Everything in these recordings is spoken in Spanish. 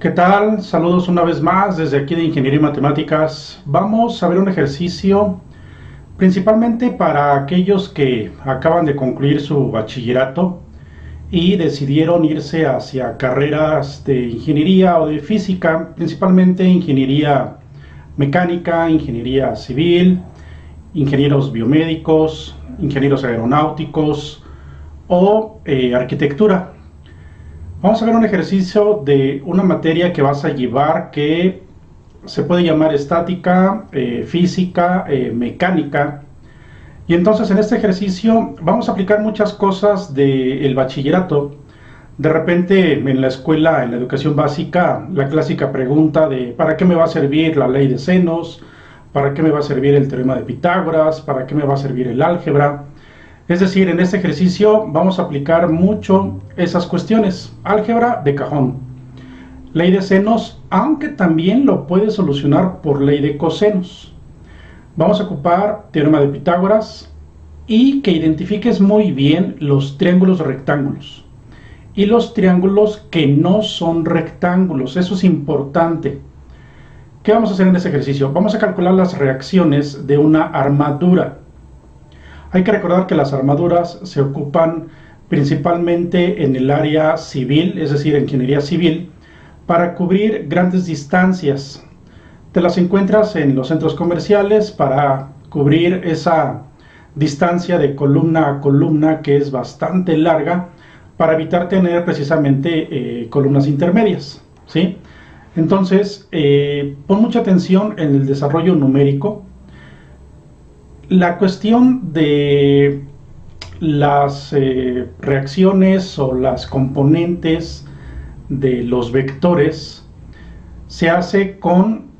¿Qué tal? Saludos una vez más desde aquí de Ingeniería y Matemáticas. Vamos a ver un ejercicio principalmente para aquellos que acaban de concluir su bachillerato y decidieron irse hacia carreras de ingeniería o de física, principalmente ingeniería mecánica, ingeniería civil, ingenieros biomédicos, ingenieros aeronáuticos o arquitectura. Vamos a ver un ejercicio de una materia que vas a llevar que se puede llamar estática, física, mecánica. Y entonces en este ejercicio vamos a aplicar muchas cosas del bachillerato. De repente en la escuela, en la educación básica, la clásica pregunta de ¿para qué me va a servir la ley de senos? ¿Para qué me va a servir el teorema de Pitágoras? ¿Para qué me va a servir el álgebra? Es decir, en este ejercicio vamos a aplicar mucho esas cuestiones. Álgebra de cajón. Ley de senos, aunque también lo puedes solucionar por ley de cosenos. Vamos a ocupar teorema de Pitágoras y que identifiques muy bien los triángulos rectángulos y los triángulos que no son rectángulos. Eso es importante. ¿Qué vamos a hacer en este ejercicio? Vamos a calcular las reacciones de una armadura. Hay que recordar que las armaduras se ocupan principalmente en el área civil, es decir, en ingeniería civil, para cubrir grandes distancias. Te las encuentras en los centros comerciales para cubrir esa distancia de columna a columna que es bastante larga para evitar tener precisamente columnas intermedias, ¿sí? Entonces, pon mucha atención en el desarrollo numérico. La cuestión de las reacciones o las componentes de los vectores se hace con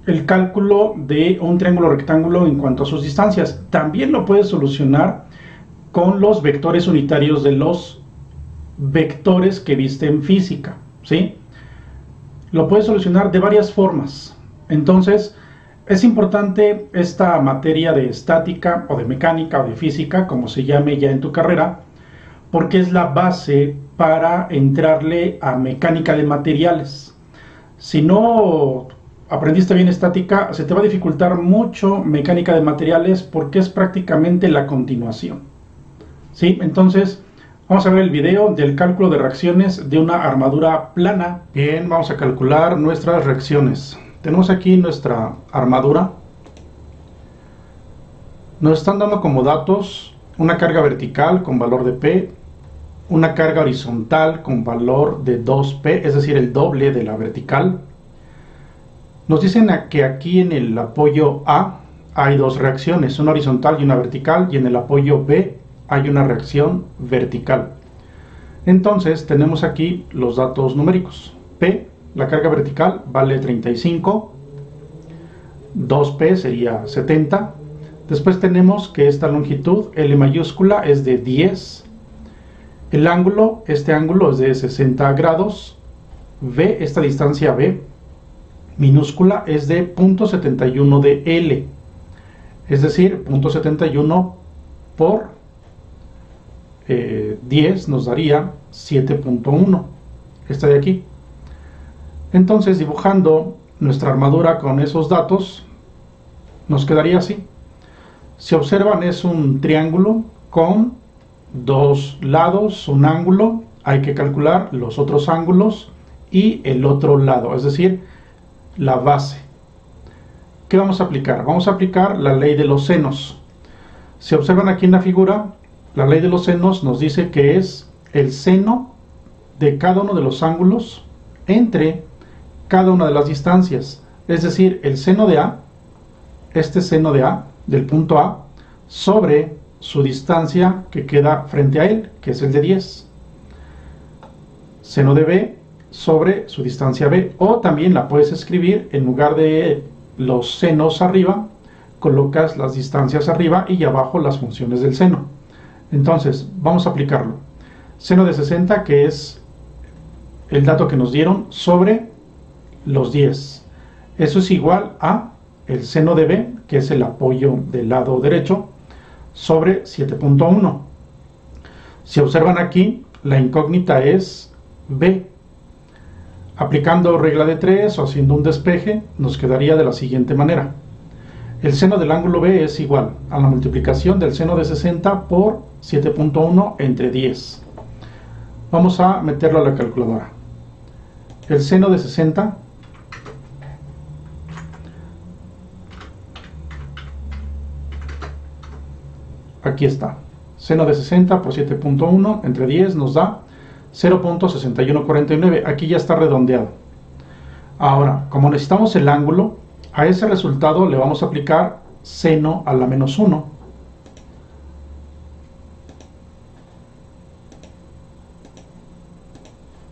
el cálculo de un triángulo rectángulo en cuanto a sus distancias. También lo puedes solucionar con los vectores unitarios de los vectores que viste en física, ¿sí? Lo puedes solucionar de varias formas. Entonces, es importante esta materia de estática o de mecánica o de física, como se llame ya en tu carrera, porque es la base para entrarle a mecánica de materiales. Si no aprendiste bien estática, se te va a dificultar mucho mecánica de materiales porque es prácticamente la continuación, ¿sí? Entonces, vamos a ver el video del cálculo de reacciones de una armadura plana. Bien, vamos a calcular nuestras reacciones. Tenemos aquí nuestra armadura. Nos están dando como datos una carga vertical con valor de P, una carga horizontal con valor de 2P, es decir, el doble de la vertical. Nos dicen que aquí en el apoyo A hay dos reacciones, una horizontal y una vertical, y en el apoyo B hay una reacción vertical. Entonces tenemos aquí los datos numéricos. P, la carga vertical, vale 35, 2P sería 70. Después tenemos que esta longitud, L mayúscula, es de 10. El ángulo, este ángulo es de 60 grados. V, esta distancia B, minúscula, es de 0.71 de L. Es decir, 0.71 por 10 nos daría 7.1. Esta de aquí. Entonces, dibujando nuestra armadura con esos datos, nos quedaría así. Si observan, es un triángulo con dos lados, un ángulo. Hay que calcular los otros ángulos y el otro lado, es decir, la base. ¿Qué vamos a aplicar? Vamos a aplicar la ley de los senos. Si observan aquí en la figura, la ley de los senos nos dice que es el seno de cada uno de los ángulos entre cada una de las distancias, es decir, el seno de A, este seno de A, del punto A, sobre su distancia que queda frente a él, que es el de 10. Seno de B sobre su distancia B, o también la puedes escribir, en lugar de los senos arriba, colocas las distancias arriba y abajo las funciones del seno. Entonces, vamos a aplicarlo. Seno de 60, que es el dato que nos dieron, sobre los 10. Eso es igual a el seno de B, que es el apoyo del lado derecho, sobre 7.1. Si observan aquí, la incógnita es B. Aplicando regla de 3 o haciendo un despeje, nos quedaría de la siguiente manera. El seno del ángulo B es igual a la multiplicación del seno de 60 por 7.1 entre 10. Vamos a meterlo a la calculadora. El seno de 60 aquí está. Seno de 60 por 7.1 entre 10 nos da 0.6149. Aquí ya está redondeado. Ahora, como necesitamos el ángulo, a ese resultado le vamos a aplicar seno a la menos 1.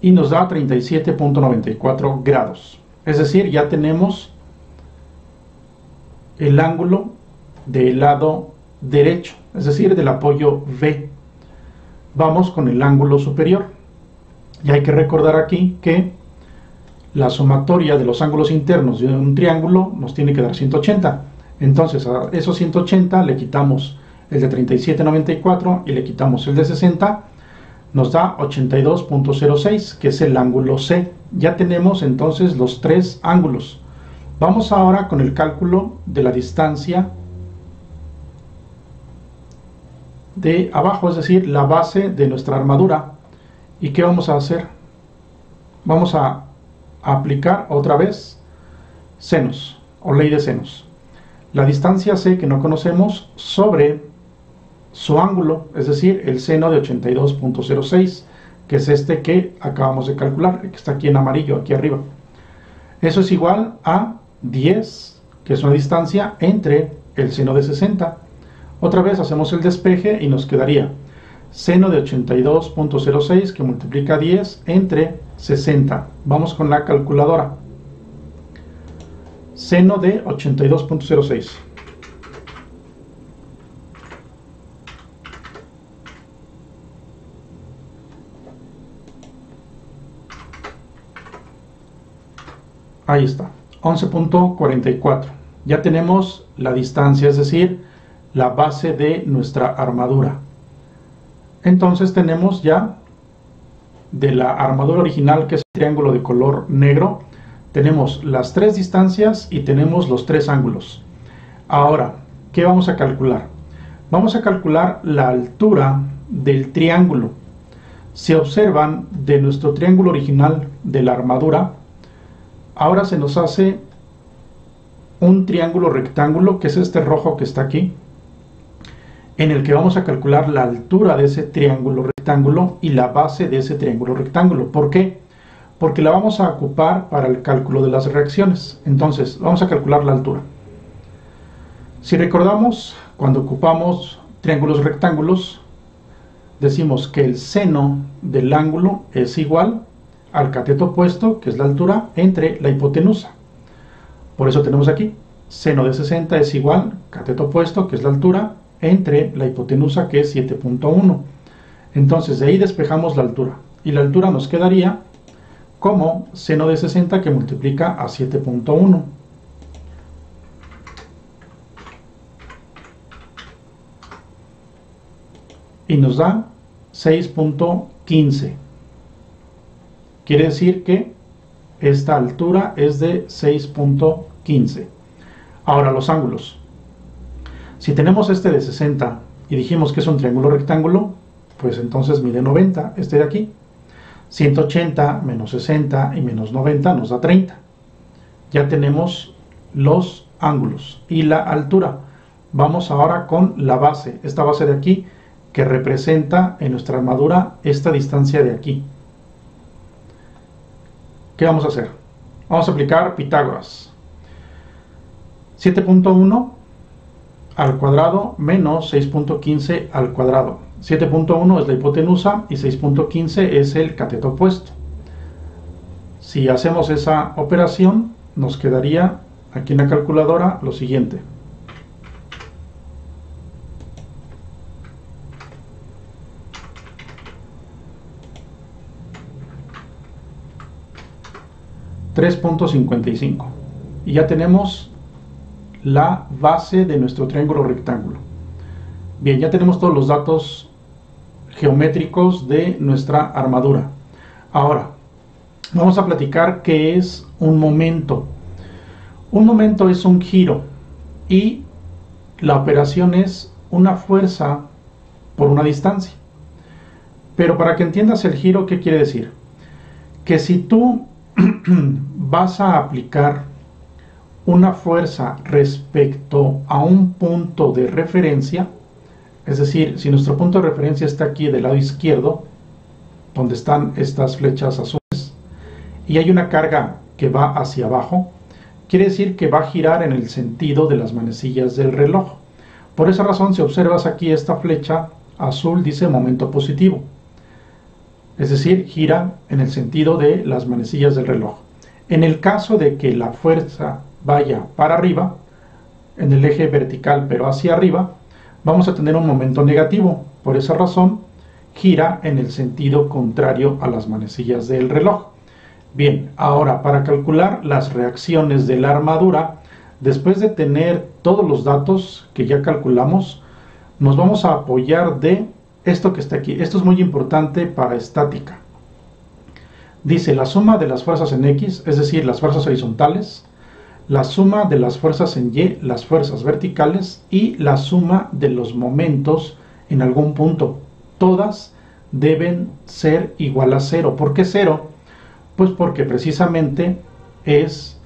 Y nos da 37.94 grados. Es decir, ya tenemos el ángulo del lado derecho, es decir, del apoyo V. Vamos con el ángulo superior. Y hay que recordar aquí que la sumatoria de los ángulos internos de un triángulo nos tiene que dar 180. Entonces a esos 180 le quitamos el de 37.94 y le quitamos el de 60, nos da 82.06, que es el ángulo C. Ya tenemos entonces los tres ángulos. Vamos ahora con el cálculo de la distancia de abajo, es decir, la base de nuestra armadura. ¿Y qué vamos a hacer? Vamos a aplicar otra vez senos o ley de senos. La distancia C que no conocemos sobre su ángulo, es decir, el seno de 82.06, que es este que acabamos de calcular, que está aquí en amarillo, aquí arriba. Eso es igual a 10, que es una distancia entre el seno de 60. Otra vez hacemos el despeje y nos quedaría seno de 82.06 que multiplica 10 entre 60. Vamos con la calculadora. Seno de 82.06. Ahí está, 11.44. Ya tenemos la distancia, es decir, la base de nuestra armadura. Entonces tenemos ya de la armadura original, que es el triángulo de color negro, tenemos las tres distancias y tenemos los tres ángulos. Ahora, ¿qué vamos a calcular? Vamos a calcular la altura del triángulo. Si observan, de nuestro triángulo original de la armadura, ahora se nos hace un triángulo rectángulo, que es este rojo que está aquí, en el que vamos a calcular la altura de ese triángulo rectángulo y la base de ese triángulo rectángulo. ¿Por qué? Porque la vamos a ocupar para el cálculo de las reacciones. Entonces, vamos a calcular la altura. Si recordamos, cuando ocupamos triángulos rectángulos, decimos que el seno del ángulo es igual al cateto opuesto, que es la altura, entre la hipotenusa. Por eso tenemos aquí, seno de 60 es igual, cateto opuesto, que es la altura, entre la hipotenusa, que es 7.1. Entonces de ahí despejamos la altura, y la altura nos quedaría como seno de 60 que multiplica a 7.1. Y nos da 6.15. Quiere decir que esta altura es de 6.15. Ahora los ángulos. Si tenemos este de 60 y dijimos que es un triángulo rectángulo, pues entonces mide 90, este de aquí. 180 menos 60 y menos 90 nos da 30. Ya tenemos los ángulos y la altura. Vamos ahora con la base, esta base de aquí, que representa en nuestra armadura esta distancia de aquí. ¿Qué vamos a hacer? Vamos a aplicar Pitágoras. 7.1 al cuadrado menos 6.15 al cuadrado. 7.1 es la hipotenusa y 6.15 es el cateto opuesto. Si hacemos esa operación, nos quedaría aquí en la calculadora lo siguiente. $3.55. Y ya tenemos la base de nuestro triángulo rectángulo. Bien, ya tenemos todos los datos geométricos de nuestra armadura. Ahora, Vamos a platicar qué es un momento. Un momento es un giro y la operación es una fuerza por una distancia. Pero para que entiendas el giro, ¿qué quiere decir? Que si tú vas a aplicar una fuerza respecto a un punto de referencia, es decir, si nuestro punto de referencia está aquí del lado izquierdo, donde están estas flechas azules, y hay una carga que va hacia abajo, quiere decir que va a girar en el sentido de las manecillas del reloj. Por esa razón, si observas aquí esta flecha azul dice momento positivo, es decir, gira en el sentido de las manecillas del reloj. En el caso de que la fuerza vaya para arriba, en el eje vertical pero hacia arriba, vamos a tener un momento negativo. Por esa razón, gira en el sentido contrario a las manecillas del reloj. Bien, ahora para calcular las reacciones de la armadura, después de tener todos los datos que ya calculamos, nos vamos a apoyar de esto que está aquí. Esto es muy importante para estática. Dice la suma de las fuerzas en X, es decir, las fuerzas horizontales, la suma de las fuerzas en Y, las fuerzas verticales, y la suma de los momentos en algún punto. Todas deben ser igual a cero. ¿Por qué cero? Pues porque precisamente es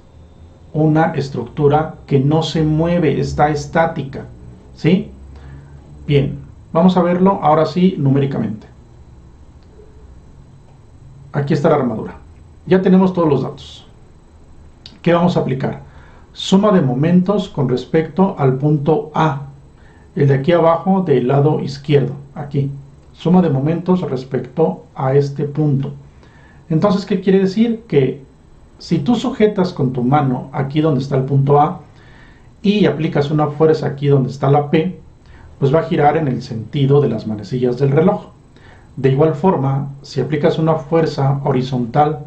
una estructura que no se mueve, está estática, ¿sí? Bien, vamos a verlo ahora sí numéricamente. Aquí está la armadura. Ya tenemos todos los datos. ¿Qué vamos a aplicar? Suma de momentos con respecto al punto A, el de aquí abajo del lado izquierdo, aquí. Suma de momentos respecto a este punto. Entonces, ¿qué quiere decir? Que si tú sujetas con tu mano aquí donde está el punto A y aplicas una fuerza aquí donde está la P, pues va a girar en el sentido de las manecillas del reloj. De igual forma, si aplicas una fuerza horizontal,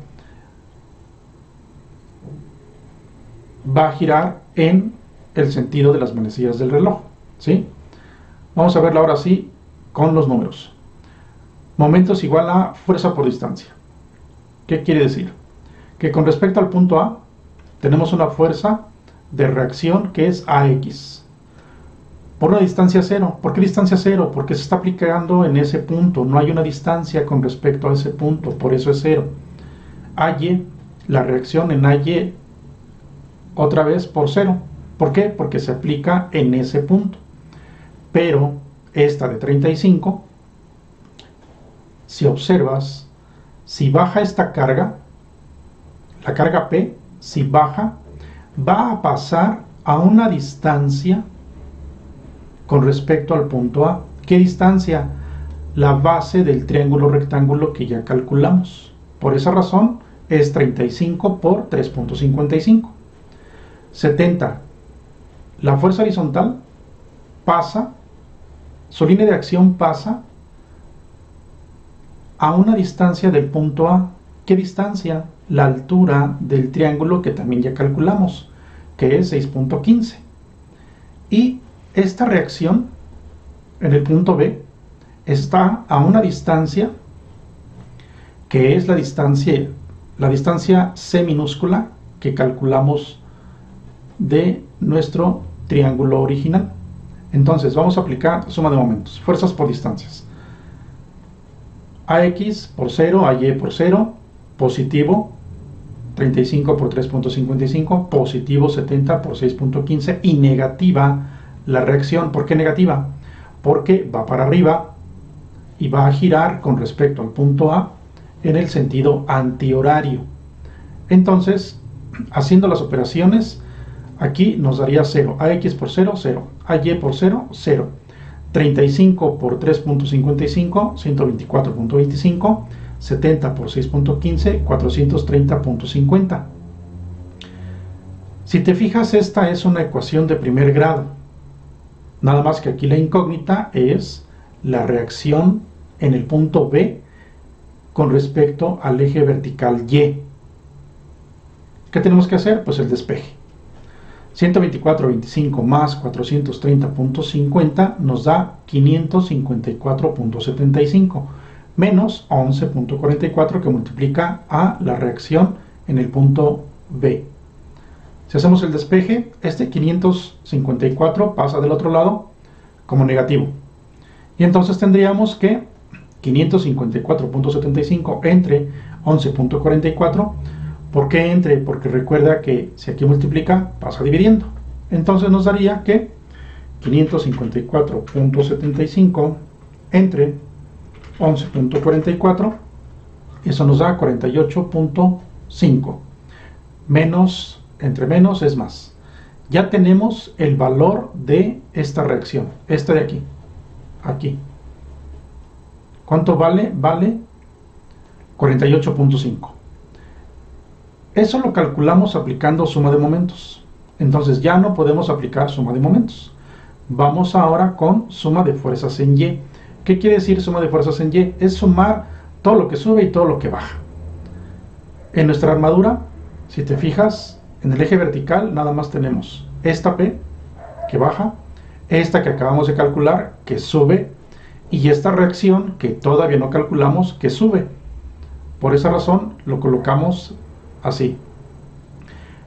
va a girar en el sentido de las manecillas del reloj, ¿sí? Vamos a verlo ahora sí con los números. Momentos igual a fuerza por distancia. ¿Qué quiere decir? Que con respecto al punto A, tenemos una fuerza de reacción que es AX. Por una distancia cero. ¿Por qué distancia cero? Porque se está aplicando en ese punto. No hay una distancia con respecto a ese punto. Por eso es cero. AY, la reacción en AY, otra vez por cero. ¿Por qué? Porque se aplica en ese punto. Pero esta de 35, si observas, si baja esta carga, la carga P, si baja, va a pasar a una distancia con respecto al punto A. ¿Qué distancia? La base del triángulo rectángulo que ya calculamos. Por esa razón es 35 por 3.55. 70. La fuerza horizontal pasa, su línea de acción pasa a una distancia del punto A. ¿Qué distancia? La altura del triángulo que también ya calculamos, que es 6.15. Y esta reacción en el punto B está a una distancia que es la distancia C minúscula que calculamos de nuestro triángulo original. Entonces vamos a aplicar suma de momentos, fuerzas por distancias. AX por 0, AY por 0, positivo 35 por 3.55, positivo 70 por 6.15 y negativa la reacción. ¿Por qué negativa? Porque va para arriba y va a girar con respecto al punto A en el sentido antihorario. Entonces, haciendo las operaciones, aquí nos daría 0. AX por 0, 0. AY por 0, 0. 35 por 3.55, 124.25. 70 por 6.15, 430.50. Si te fijas, esta es una ecuación de primer grado. Nada más que aquí la incógnita es la reacción en el punto B con respecto al eje vertical Y. ¿Qué tenemos que hacer? Pues el despeje. 124.25 más 430.50 nos da 554.75. menos 11.44 que multiplica a la reacción en el punto B. Si hacemos el despeje, este 554 pasa del otro lado como negativo. Y entonces tendríamos que 554.75 entre 11.44. ¿Por qué entre? Porque recuerda que si aquí multiplica, pasa dividiendo. Entonces nos daría que 554.75 entre 11.44, eso nos da 48.5. Menos, entre menos es más. Ya tenemos el valor de esta reacción, esta de aquí, aquí. ¿Cuánto vale? Vale 48.5. Eso lo calculamos aplicando suma de momentos. Entonces ya no podemos aplicar suma de momentos. Vamos ahora con suma de fuerzas en Y. ¿Qué quiere decir suma de fuerzas en Y? Es sumar todo lo que sube y todo lo que baja. En nuestra armadura, si te fijas, en el eje vertical nada más tenemos esta P que baja, esta que acabamos de calcular que sube y esta reacción que todavía no calculamos que sube. Por esa razón lo colocamos así.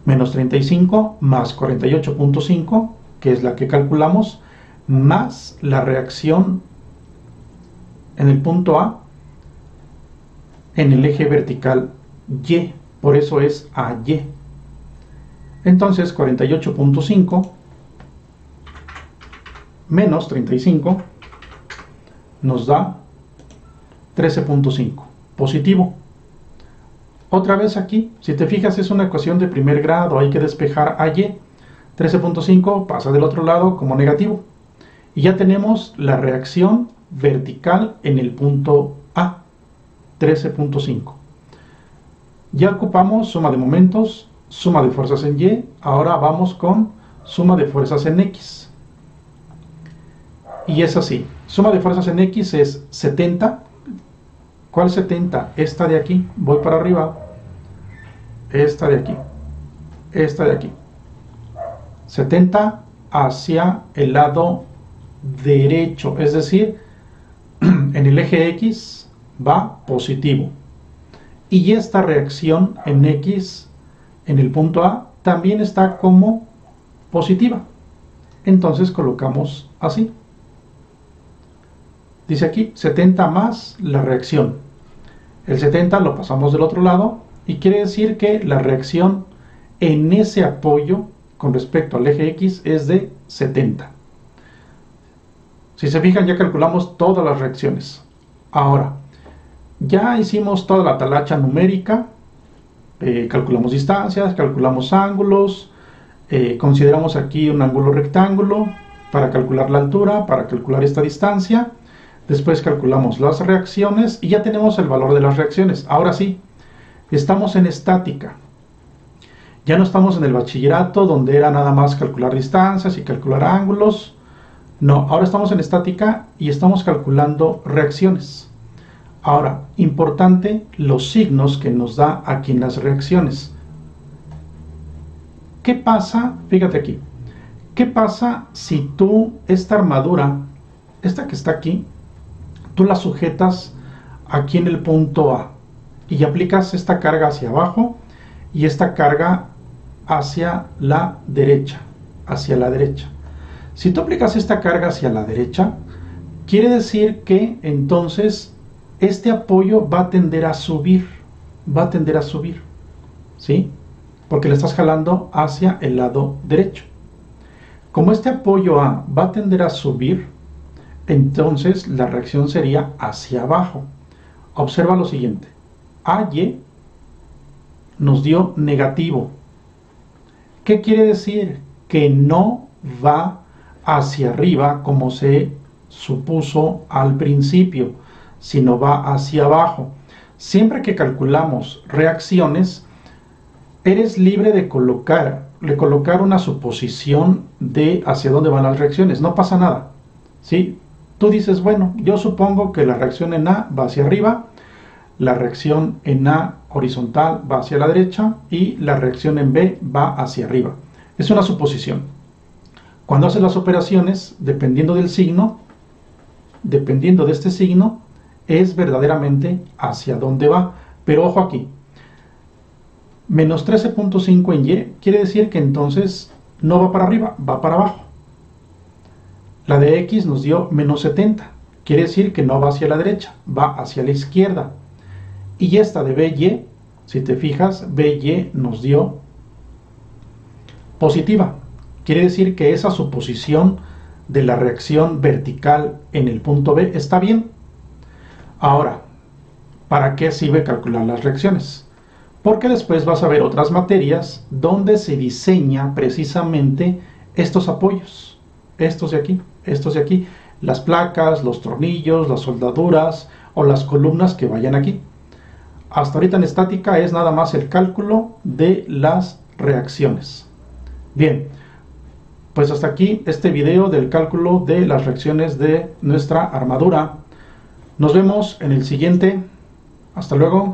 Menos 35 más 48.5, que es la que calculamos, más la reacción en el punto A en el eje vertical Y, por eso es AY. Entonces 48.5 menos 35 nos da 13.5, positivo. Otra vez aquí, si te fijas, es una ecuación de primer grado, hay que despejar AY. 13.5 pasa del otro lado como negativo. Y ya tenemos la reacción vertical en el punto A, 13.5. Ya ocupamos suma de momentos, suma de fuerzas en Y, ahora vamos con suma de fuerzas en X. Y es así, suma de fuerzas en X es 70. ¿Cuál 70? Esta de aquí, voy para arriba, esta de aquí, esta de aquí. 70 hacia el lado derecho, es decir, en el eje X va positivo. Y esta reacción en X, en el punto A, también está como positiva. Entonces colocamos así. Dice aquí 70 más la reacción. El 70 lo pasamos del otro lado y quiere decir que la reacción en ese apoyo con respecto al eje X es de 70. Si se fijan, ya calculamos todas las reacciones. Ahora, ya hicimos toda la talacha numérica, calculamos distancias, calculamos ángulos, consideramos aquí un ángulo rectángulo para calcular la altura, para calcular esta distancia. Después calculamos las reacciones y ya tenemos el valor de las reacciones. Ahora sí, estamos en estática. Ya no estamos en el bachillerato donde era nada más calcular distancias y calcular ángulos. No, ahora estamos en estática y estamos calculando reacciones. Ahora, importante los signos que nos da aquí en las reacciones. ¿Qué pasa? Fíjate aquí. ¿Qué pasa si tú esta armadura, esta que está aquí, tú la sujetas aquí en el punto A y aplicas esta carga hacia abajo y esta carga hacia la derecha, Si tú aplicas esta carga hacia la derecha, quiere decir que entonces este apoyo va a tender a subir, ¿sí? Porque le estás jalando hacia el lado derecho. Como este apoyo A va a tender a subir, entonces la reacción sería hacia abajo. Observa lo siguiente. AY nos dio negativo. ¿Qué quiere decir? Que no va hacia arriba como se supuso al principio, sino va hacia abajo. Siempre que calculamos reacciones, eres libre de colocar una suposición de hacia dónde van las reacciones. No pasa nada, ¿sí? Tú dices, bueno, yo supongo que la reacción en A va hacia arriba, la reacción en A horizontal va hacia la derecha y la reacción en B va hacia arriba. Es una suposición. Cuando haces las operaciones, dependiendo del signo, dependiendo de este signo, es verdaderamente hacia dónde va. Pero ojo aquí, menos 13.5 en Y quiere decir que entonces no va para arriba, va para abajo. La de X nos dio menos 70, quiere decir que no va hacia la derecha, va hacia la izquierda. Y esta de BY, si te fijas, BY nos dio positiva, quiere decir que esa suposición de la reacción vertical en el punto B está bien. Ahora, ¿para qué sirve calcular las reacciones? Porque después vas a ver otras materias donde se diseña precisamente estos apoyos, estos de aquí, las placas, los tornillos, las soldaduras o las columnas que vayan aquí. Hasta ahorita en estática es nada más el cálculo de las reacciones. Bien, pues hasta aquí este video del cálculo de las reacciones de nuestra armadura. Nos vemos en el siguiente. Hasta luego.